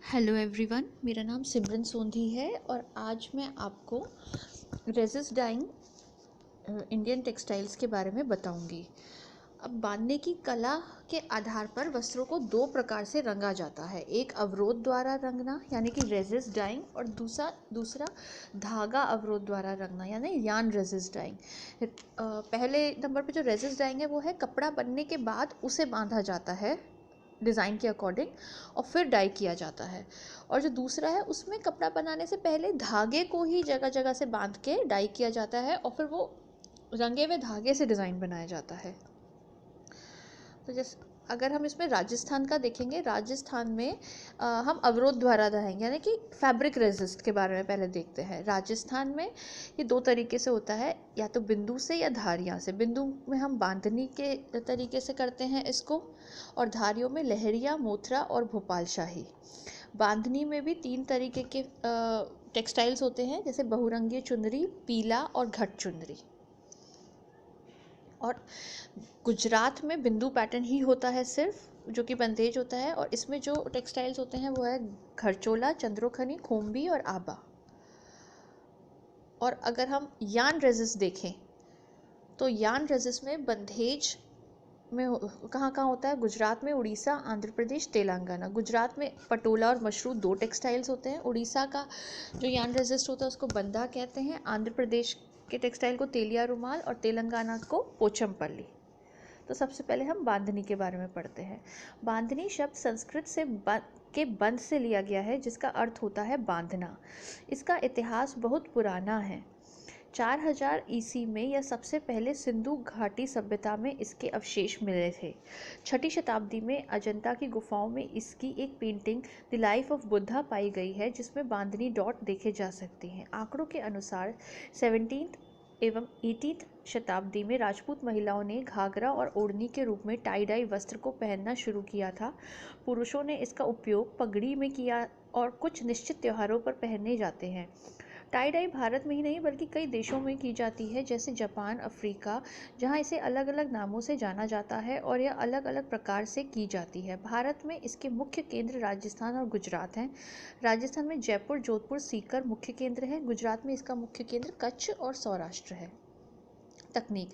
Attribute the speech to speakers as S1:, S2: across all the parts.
S1: Hello everyone, मेरा नाम सिमरन सोंधी है और आज मैं आपको रेजिस्ट डाइंग इंडियन टेक्सटाइल्स के बारे में बताऊंगी। अब बांधने की कला के आधार पर वस्त्रों को दो प्रकार से रंगा जाता है। एक अवरोध द्वारा रंगना यानी कि रेजिस्ट डाइंग, और दूसरा धागा अवरोध द्वारा रंगना यानी यान रेजिस्ट डाइंग। पहले नंबर पे जो रेजिस्ट डाइंग है वो है कपड़ा बनने के बाद उसे बांधा जाता है डिज़ाइन के अकॉर्डिंग और फिर डाई किया जाता है। और जो दूसरा है उसमें कपड़ा बनाने से पहले धागे को ही जगह जगह से बांध के डाई किया जाता है और फिर वो रंगे हुए धागे से डिज़ाइन बनाया जाता है। तो जैसे अगर हम इसमें राजस्थान का देखेंगे, राजस्थान में हम अवरोध द्वारा दहाएंगे यानी कि फैब्रिक रेजिस्ट के बारे में पहले देखते हैं। राजस्थान में ये दो तरीके से होता है, या तो बिंदु से या धारियाँ से। बिंदु में हम बांधनी के तरीके से करते हैं इसको, और धारियों में लहरिया, मोथरा और भोपाल शाही। बांधनी में भी तीन तरीके के टेक्सटाइल्स होते हैं, जैसे बहुरंगी चुनरी, पीला और घट चुनरी। और गुजरात में बिंदु पैटर्न ही होता है सिर्फ, जो कि बंदेज होता है। और इसमें जो टेक्सटाइल्स होते हैं वो है घरचोला, चंद्रोखनी, खोम्बी और आबा। और अगर हम यान रेजिस्ट देखें तो यान रेजिस्ट में बंदेज में कहाँ कहाँ होता है? गुजरात में, उड़ीसा, आंध्र प्रदेश, तेलंगाना। गुजरात में पटोला और मशरू दो टेक्सटाइल्स होते हैं। उड़ीसा का जो यान रेजिस्ट होता है उसको बंदा कहते हैं। आंध्र प्रदेश के टेक्सटाइल को तेलिया रुमाल और तेलंगाना को पोचमपल्ली। तो सबसे पहले हम बांधनी के बारे में पढ़ते हैं। बांधनी शब्द संस्कृत से के बंध से लिया गया है, जिसका अर्थ होता है बांधना। इसका इतिहास बहुत पुराना है। 4000 ईसी में यह सबसे पहले सिंधु घाटी सभ्यता में इसके अवशेष मिले थे। 6ठी शताब्दी में अजंता की गुफाओं में इसकी एक painting the life of Buddha पाई गई है, जिसमें बांधनी डॉट देखे जा सकते हैं। आंकड़ों के अनुसार 17th एवं 18th शताब्दी में राजपूत महिलाओं ने घाघरा और ओढ़नी के रूप में टाई डाई वस्त्र को पहनना शुरू किया था। पुरुषों ने इसका उपयोग पगड़ी में किया और कुछ निश्चित त्योहारों पर पहने जाते हैं। टाई डाई भारत में ही नहीं बल्कि कई देशों में की जाती है, जैसे जापान, अफ्रीका, जहां इसे अलग अलग नामों से जाना जाता है और यह अलग अलग प्रकार से की जाती है। भारत में इसके मुख्य केंद्र राजस्थान और गुजरात हैं। राजस्थान में जयपुर, जोधपुर, सीकर मुख्य केंद्र हैं। गुजरात में इसका मुख्य केंद्र कच्छ और सौराष्ट्र है। तकनीक: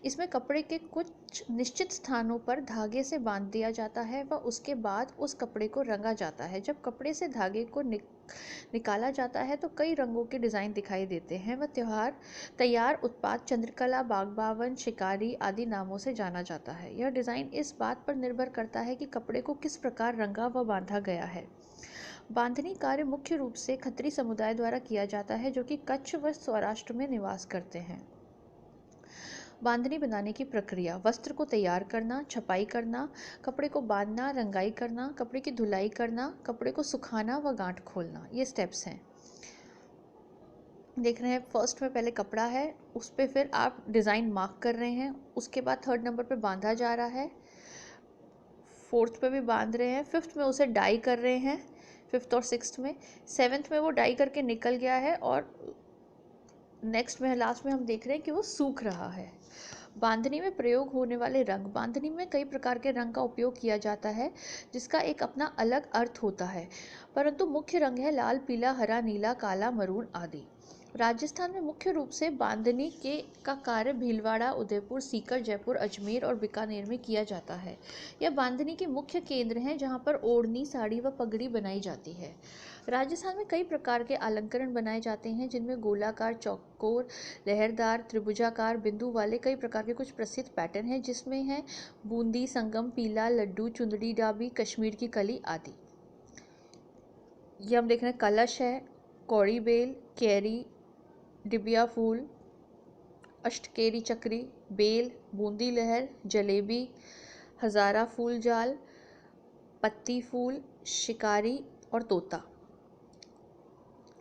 S1: इसमें कपड़े के कुछ निश्चित स्थानों पर धागे से बांध दिया जाता है व उसके बाद उस कपड़े को रंगा जाता है। जब कपड़े से धागे को निकाला जाता है तो कई रंगों के डिज़ाइन दिखाई देते हैं। वह तैयार उत्पाद चंद्रकला, बागबावन, शिकारी आदि नामों से जाना जाता है। यह डिज़ाइन इस बात पर निर्भर करता है कि कपड़े को किस प्रकार रंगा व बांधा गया है। बांधनी कार्य मुख्य रूप से खत्री समुदाय द्वारा किया जाता है, जो कि कच्छ व सौराष्ट्र में निवास करते हैं। बांधनी बनाने की प्रक्रिया: वस्त्र को तैयार करना, छपाई करना, कपड़े को बांधना, रंगाई करना, कपड़े की धुलाई करना, कपड़े को सुखाना व गांठ खोलना। ये स्टेप्स हैं। देख रहे हैं, फर्स्ट में पहले कपड़ा है, उस पर फिर आप डिज़ाइन मार्क कर रहे हैं। उसके बाद थर्ड नंबर पे बांधा जा रहा है, फोर्थ पे भी बांध रहे हैं, फिफ्थ में उसे डाई कर रहे हैं, फिफ्थ और सिक्स्थ में। सेवन्थ में वो डाई करके निकल गया है और नेक्स्ट में लास्ट में हम देख रहे हैं कि वो सूख रहा है। बांधनी में प्रयोग होने वाले रंग: बांधनी में कई प्रकार के रंग का उपयोग किया जाता है, जिसका एक अपना अलग अर्थ होता है, परंतु मुख्य रंग है लाल, पीला, हरा, नीला, काला, मरून आदि। राजस्थान में मुख्य रूप से बांधनी का कार्य भीलवाड़ा, उदयपुर, सीकर, जयपुर, अजमेर और बीकानेर में किया जाता है। यह बांधनी के मुख्य केंद्र हैं, जहाँ पर ओढ़नी, साड़ी व पगड़ी बनाई जाती है। राजस्थान में कई प्रकार के अलंकरण बनाए जाते हैं, जिनमें गोलाकार, चौकोर, लहरदार, त्रिभुजाकार, बिंदु वाले कई प्रकार के कुछ प्रसिद्ध पैटर्न हैं, जिसमें है बूंदी, संगम, पीला, लड्डू, चुंदड़ी डाबी, कश्मीर की कली आदि। ये हम देख रहे हैं, कलश है, कौड़ी बेल, कैरी, डिबिया फूल, अष्टकेरी चक्री, बेल, बूंदी लहर, जलेबी, हज़ारा फूल जाल, पत्ती फूल, शिकारी और तोता।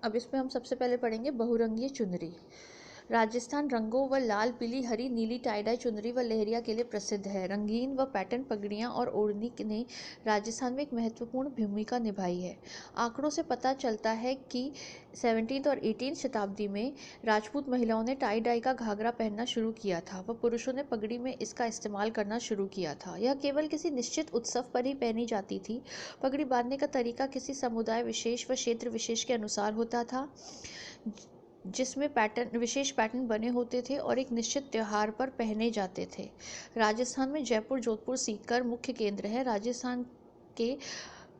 S1: अब इसमें हम सबसे पहले पढ़ेंगे बहुरंगी चुनरी। राजस्थान रंगों व लाल, पीली, हरी, नीली टाई डाई चुनरी व लहरिया के लिए प्रसिद्ध है। रंगीन व पैटर्न पगड़ियाँ और ओढ़नी ने राजस्थान में एक महत्वपूर्ण भूमिका निभाई है। आंकड़ों से पता चलता है कि 17वीं और 18वीं शताब्दी में राजपूत महिलाओं ने टाई डाई का घाघरा पहनना शुरू किया था व पुरुषों ने पगड़ी में इसका इस्तेमाल करना शुरू किया था। यह केवल किसी निश्चित उत्सव पर ही पहनी जाती थी। पगड़ी बांधने का तरीका किसी समुदाय विशेष व क्षेत्र विशेष के अनुसार होता था, जिसमें विशेष पैटर्न बने होते थे और एक निश्चित त्योहार पर पहने जाते थे। राजस्थान में जयपुर, जोधपुर, सीकर मुख्य केंद्र है। राजस्थान के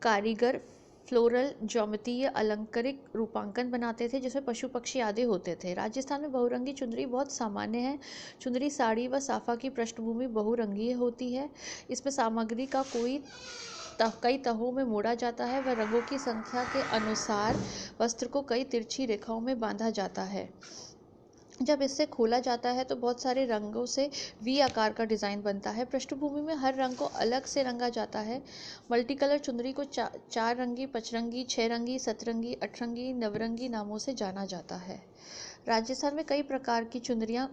S1: कारीगर फ्लोरल ज्योमेट्रीय अलंकारिक रूपांकन बनाते थे, जिसमें पशु पक्षी आदि होते थे। राजस्थान में बहुरंगी चुनरी बहुत सामान्य है। चुनरी, साड़ी व साफा की पृष्ठभूमि बहुरंगीय होती है। इसमें सामग्री का कई तहों में मोड़ा जाता है व रंगों की संख्या के अनुसार वस्त्र को कई तिरछी रेखाओं में बांधा जाता है। जब इससे खोला जाता है तो बहुत सारे रंगों से वी आकार का डिज़ाइन बनता है। पृष्ठभूमि में हर रंग को अलग से रंगा जाता है। मल्टी कलर चुनरी को चार रंगी, पचरंगी, छह रंगी, सतरंगी, अठरंगी, नवरंगी नामों से जाना जाता है। राजस्थान में कई प्रकार की चुनरियाँ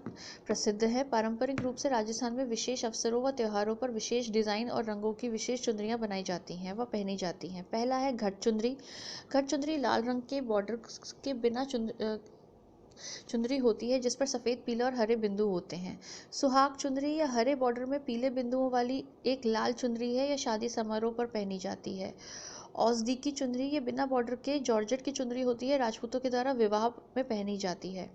S1: प्रसिद्ध हैं। पारंपरिक रूप से राजस्थान में विशेष अवसरों व त्योहारों पर विशेष डिज़ाइन और रंगों की विशेष चुनरियाँ बनाई जाती हैं व पहनी जाती हैं। पहला है घट चुनरी। घट चुनरी लाल रंग के बॉर्डर के बिना चुनरी होती है, जिस पर सफ़ेद, पीले और हरे बिंदु होते हैं। सुहाग चुनरी या हरे बॉर्डर में पीले बिंदुओं वाली एक लाल चुनरी है। यह शादी समारोह पर पहनी जाती है। औजदी की चुनरी, ये बिना बॉर्डर के जॉर्जेट की चुनरी होती है, राजपूतों के द्वारा विवाह में पहनी जाती है।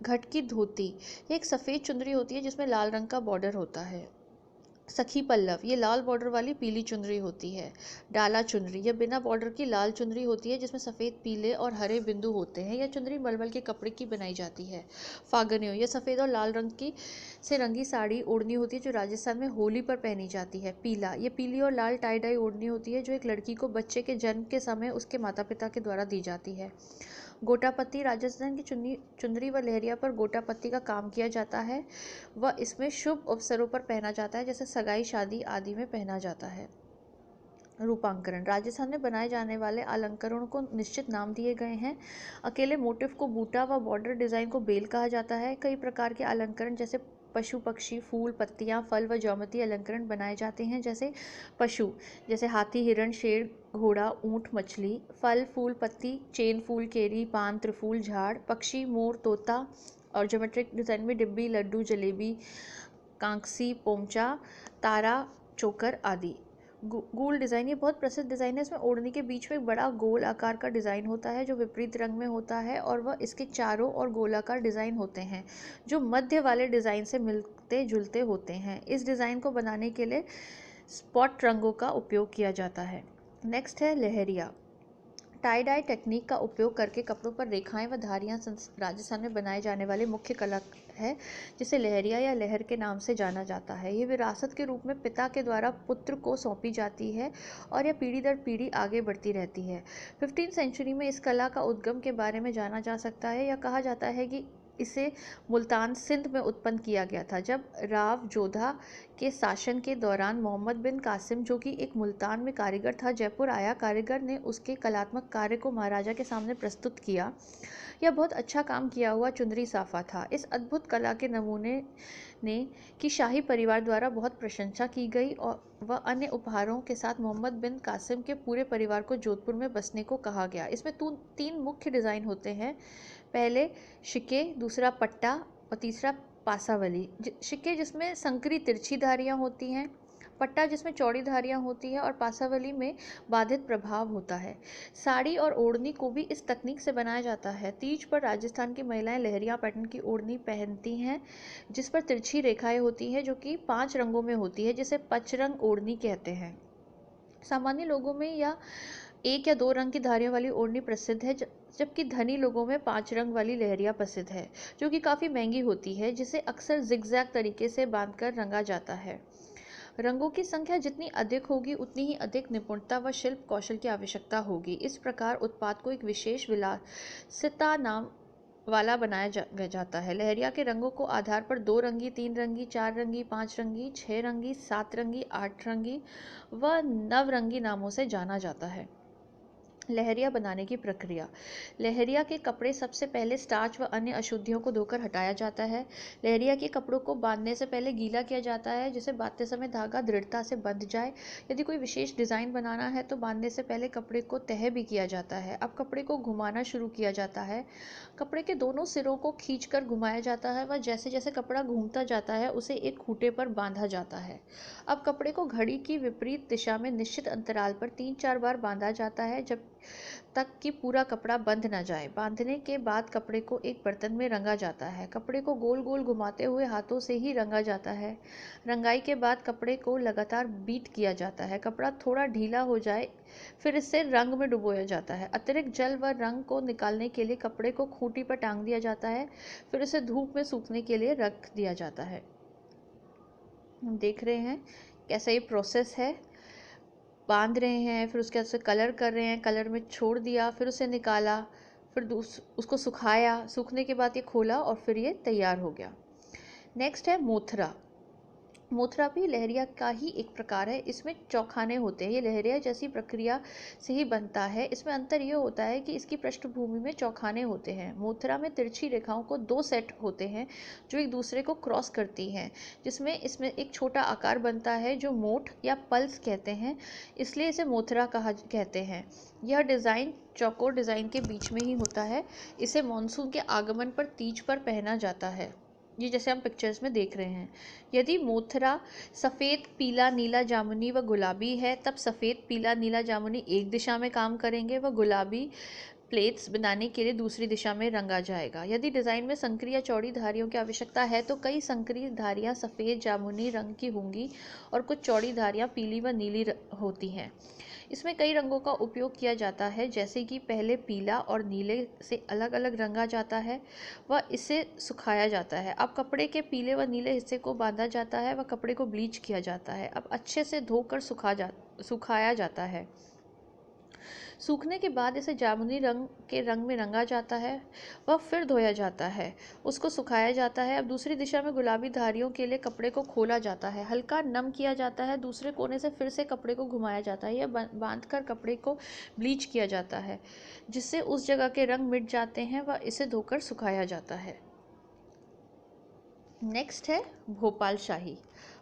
S1: घट की धोती, ये एक सफ़ेद चुनरी होती है जिसमें लाल रंग का बॉर्डर होता है। सखी पल्लव, ये लाल बॉर्डर वाली पीली चुनरी होती है। डाला चुनरी, यह बिना बॉर्डर की लाल चुनरी होती है जिसमें सफ़ेद, पीले और हरे बिंदु होते हैं। यह चुनरी मलमल के कपड़े की बनाई जाती है। फागनियो, यह सफ़ेद और लाल रंग की से रंगी साड़ी ओढ़नी होती है जो राजस्थान में होली पर पहनी जाती है। पीला, ये पीली और लाल टाई डाई ओढ़नी होती है जो एक लड़की को बच्चे के जन्म के समय उसके माता पिता के द्वारा दी जाती है। गोटापत्ती, राजस्थान की चुनरी व लहरिया पर गोटापत्ती का काम किया जाता है व इसमें शुभ अवसरों पर पहना जाता है, जैसे सगाई, शादी आदि में पहना जाता है। रूपांकरण, राजस्थान में बनाए जाने वाले अलंकरणों को निश्चित नाम दिए गए हैं। अकेले मोटिफ को बूटा व बॉर्डर डिज़ाइन को बेल कहा जाता है। कई प्रकार के अलंकरण जैसे पशु, पक्षी, फूल, पत्तियां, फल व ज्योमेट्री अलंकरण बनाए जाते हैं। जैसे पशु, जैसे हाथी, हिरण, शेर, घोड़ा, ऊंट, मछली। फल, फूल, पत्ती, चेन फूल, केरी, पान, त्रिफूल, झाड़। पक्षी, मोर, तोता। और ज्योमेट्रिक डिज़ाइन में डिब्बी, लड्डू, जलेबी, कांकसी, पोमचा, तारा, चोकर आदि। गोल डिज़ाइन, ये बहुत प्रसिद्ध डिज़ाइन है। इसमें ओढ़नी के बीच में एक बड़ा गोल आकार का डिज़ाइन होता है जो विपरीत रंग में होता है और वह इसके चारों ओर गोलाकार डिज़ाइन होते हैं जो मध्य वाले डिज़ाइन से मिलते जुलते होते हैं। इस डिज़ाइन को बनाने के लिए स्पॉट रंगों का उपयोग किया जाता है। नेक्स्ट है लहरिया। टाई डाई टेक्निक का उपयोग करके कपड़ों पर रेखाएं व धारियां राजस्थान में बनाए जाने वाली मुख्य कला है, जिसे लहरिया या लहर के नाम से जाना जाता है। ये विरासत के रूप में पिता के द्वारा पुत्र को सौंपी जाती है और यह पीढ़ी दर पीढ़ी आगे बढ़ती रहती है। 15वीं सेंचुरी में इस कला का उद्गम के बारे में जाना जा सकता है। यह कहा जाता है कि इसे मुल्तान, सिंध में उत्पन्न किया गया था। जब राव जोधा के शासन के दौरान मोहम्मद बिन कासिम, जो कि एक मुल्तान में कारीगर था, जयपुर आया। कारीगर ने उसके कलात्मक कार्य को महाराजा के सामने प्रस्तुत किया। यह बहुत अच्छा काम किया हुआ चुनरी साफा था। इस अद्भुत कला के नमूने की शाही परिवार द्वारा बहुत प्रशंसा की गई और वह अन्य उपहारों के साथ मोहम्मद बिन कासिम के पूरे परिवार को जोधपुर में बसने को कहा गया। इसमें 3 मुख्य डिज़ाइन होते हैं। पहले शिके, दूसरा पट्टा और तीसरा पासावली। शिके जिसमें संकरी तिरछी धारियाँ होती हैं, पट्टा जिसमें चौड़ी धारियाँ होती है और पासावली में बाधित प्रभाव होता है। साड़ी और ओढ़नी को भी इस तकनीक से बनाया जाता है। तीज पर राजस्थान की महिलाएं लहरिया पैटर्न की ओढ़नी पहनती हैं जिस पर तिरछी रेखाएं होती हैं जो कि 5 रंगों में होती है, जिसे पचरंग ओढ़नी कहते हैं। सामान्य लोगों में या 1 या 2 रंग की धारियों वाली ओढ़नी प्रसिद्ध है, जबकि धनी लोगों में 5 रंग वाली लहरिया प्रसिद्ध है जो कि काफ़ी महंगी होती है, जिसे अक्सर जिगजैग तरीके से बांधकर रंगा जाता है। रंगों की संख्या जितनी अधिक होगी उतनी ही अधिक निपुणता व शिल्प कौशल की आवश्यकता होगी। इस प्रकार उत्पाद को एक विशेष विलासिता नाम वाला बनाया जाता है। लहरिया के रंगों को आधार पर 2 रंगी, 3 रंगी, 4 रंगी, 5 रंगी, 6 रंगी, 7 रंगी, 8 रंगी व 9 रंगी नामों से जाना जाता है। लहरिया बनाने की प्रक्रिया। लहरिया के कपड़े सबसे पहले स्टार्च व अन्य अशुद्धियों को धोकर हटाया जाता है। लहरिया के कपड़ों को बांधने से पहले गीला किया जाता है, जिसे बांधते समय धागा दृढ़ता से बंध जाए। यदि कोई विशेष डिज़ाइन बनाना है तो बांधने से पहले कपड़े को तह भी किया जाता है। अब कपड़े को घुमाना शुरू किया जाता है। कपड़े के दोनों सिरों को खींचकर घुमाया जाता है व जैसे जैसे कपड़ा घूमता जाता है उसे एक खूंटे पर बांधा जाता है। अब कपड़े को घड़ी की विपरीत दिशा में निश्चित अंतराल पर 3-4 बार बांधा जाता है, जब तक कि पूरा कपड़ा बंध न जाए। बांधने के बाद कपड़े को एक बर्तन में रंगा जाता है। कपड़े को गोल गोल घुमाते हुए हाथों से ही रंगा जाता है। रंगाई के बाद कपड़े को लगातार बीट किया जाता है। कपड़ा थोड़ा ढीला हो जाए फिर इसे रंग में डुबोया जाता है। अतिरिक्त जल व रंग को निकालने के लिए कपड़े को खूंटी पर टांग दिया जाता है, फिर इसे धूप में सूखने के लिए रख दिया जाता है। हम देख रहे हैं कैसा ये प्रोसेस है। बांध रहे हैं, फिर उसके बाद उसे कलर कर रहे हैं, कलर में छोड़ दिया, फिर उसे निकाला, फिर उसको सुखाया, सूखने के बाद ये खोला और फिर ये तैयार हो गया। नेक्स्ट है मोथरा। मोथरा भी लहरिया का ही एक प्रकार है। इसमें चौखाने होते हैं। ये लहरिया जैसी प्रक्रिया से ही बनता है। इसमें अंतर ये होता है कि इसकी पृष्ठभूमि में चौखाने होते हैं। मोथरा में तिरछी रेखाओं को 2 सेट होते हैं जो एक दूसरे को क्रॉस करती हैं, जिसमें इसमें एक छोटा आकार बनता है जो मोठ या पल्स कहते हैं, इसलिए इसे मोथरा कहते हैं। यह डिज़ाइन चौकोर डिज़ाइन के बीच में ही होता है। इसे मानसून के आगमन पर तीज पर पहना जाता है। ये जैसे हम पिक्चर्स में देख रहे हैं। यदि मोथरा सफ़ेद, पीला, नीला, जामुनी व गुलाबी है, तब सफ़ेद, पीला, नीला, जामुनी एक दिशा में काम करेंगे व गुलाबी प्लेट्स बनाने के लिए दूसरी दिशा में रंगा जाएगा। यदि डिज़ाइन में संकरी या चौड़ी धारियों की आवश्यकता है तो कई संकरी धारियाँ सफ़ेद, जामुनी रंग की होंगी और कुछ चौड़ी धारियाँ पीली व नीली होती हैं। इसमें कई रंगों का उपयोग किया जाता है, जैसे कि पहले पीला और नीले से अलग अलग रंगा जाता है व इसे सुखाया जाता है। अब कपड़े के पीले व नीले हिस्से को बांधा जाता है व कपड़े को ब्लीच किया जाता है। अब अच्छे से धोकर सुखाया जाता है। सूखने के बाद इसे जामुनी रंग के रंग में रंगा जाता है व फिर धोया जाता है। उसको सुखाया जाता है। अब दूसरी दिशा में गुलाबी धारियों के लिए कपड़े को खोला जाता है, हल्का नम किया जाता है, दूसरे कोने से फिर से कपड़े को घुमाया जाता है। यह बांधकर कपड़े को ब्लीच किया जाता है, जिससे उस जगह के रंग मिट जाते हैं व इसे धोकर सुखाया जाता है। नेक्स्ट है भोपाल शाही।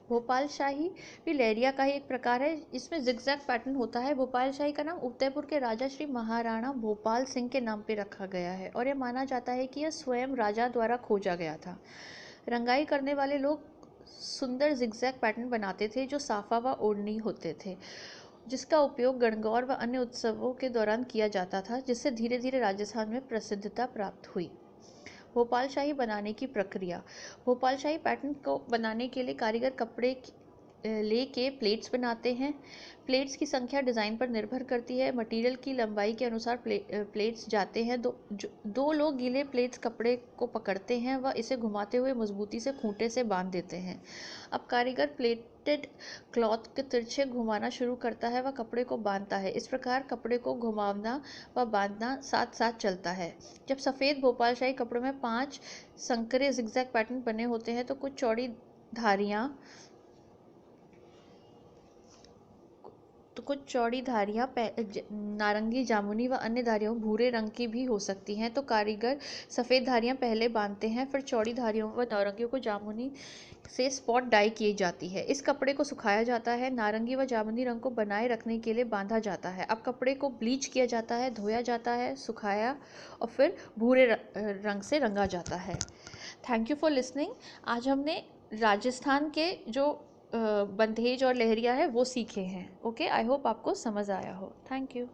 S1: भोपाल शाही भी लहरिया का ही एक प्रकार है। इसमें जिगजैग पैटर्न होता है। भोपाल शाही का नाम उदयपुर के राजा श्री महाराणा भोपाल सिंह के नाम पे रखा गया है और यह माना जाता है कि यह स्वयं राजा द्वारा खोजा गया था। रंगाई करने वाले लोग सुंदर जिगजैग पैटर्न बनाते थे जो साफा व ओढ़नी होते थे, जिसका उपयोग गणगौर व अन्य उत्सवों के दौरान किया जाता था, जिससे धीरे धीरे राजस्थान में प्रसिद्धता प्राप्त हुई। भोपाल शाही बनाने की प्रक्रिया। भोपाल शाही पैटर्न को बनाने के लिए कारीगर कपड़े लेके प्लेट्स बनाते हैं। प्लेट्स की संख्या डिज़ाइन पर निर्भर करती है। मटेरियल की लंबाई के अनुसार प्लेट्स जाते हैं। दो लोग गीले प्लेट्स कपड़े को पकड़ते हैं व इसे घुमाते हुए मजबूती से खूंटे से बांध देते हैं। अब कारीगर प्लेटेड क्लॉथ के तिरछे घुमाना शुरू करता है व कपड़े को बांधता है। इस प्रकार कपड़े को घुमावना व बांधना साथ साथ चलता है। जब सफ़ेद भोपाल शाही कपड़ों में 5 संकरे जिगजैग पैटर्न बने होते हैं तो कुछ चौड़ी धारियाँ नारंगी, जामुनी व अन्य धारियों भूरे रंग की भी हो सकती हैं। तो कारीगर सफ़ेद धारियाँ पहले बांधते हैं, फिर चौड़ी धारियों व नारंगियों को जामुनी से स्पॉट डाई की जाती है। इस कपड़े को सुखाया जाता है। नारंगी व जामुनी रंग को बनाए रखने के लिए बांधा जाता है। अब कपड़े को ब्लीच किया जाता है, धोया जाता है, सुखाया और फिर भूरे रंग से रंगा जाता है। Thank you for listening. आज हमने राजस्थान के जो बंधेज और लहरिया है वो सीखे हैं। ओके, आई होप आपको समझ आया हो। Thank you.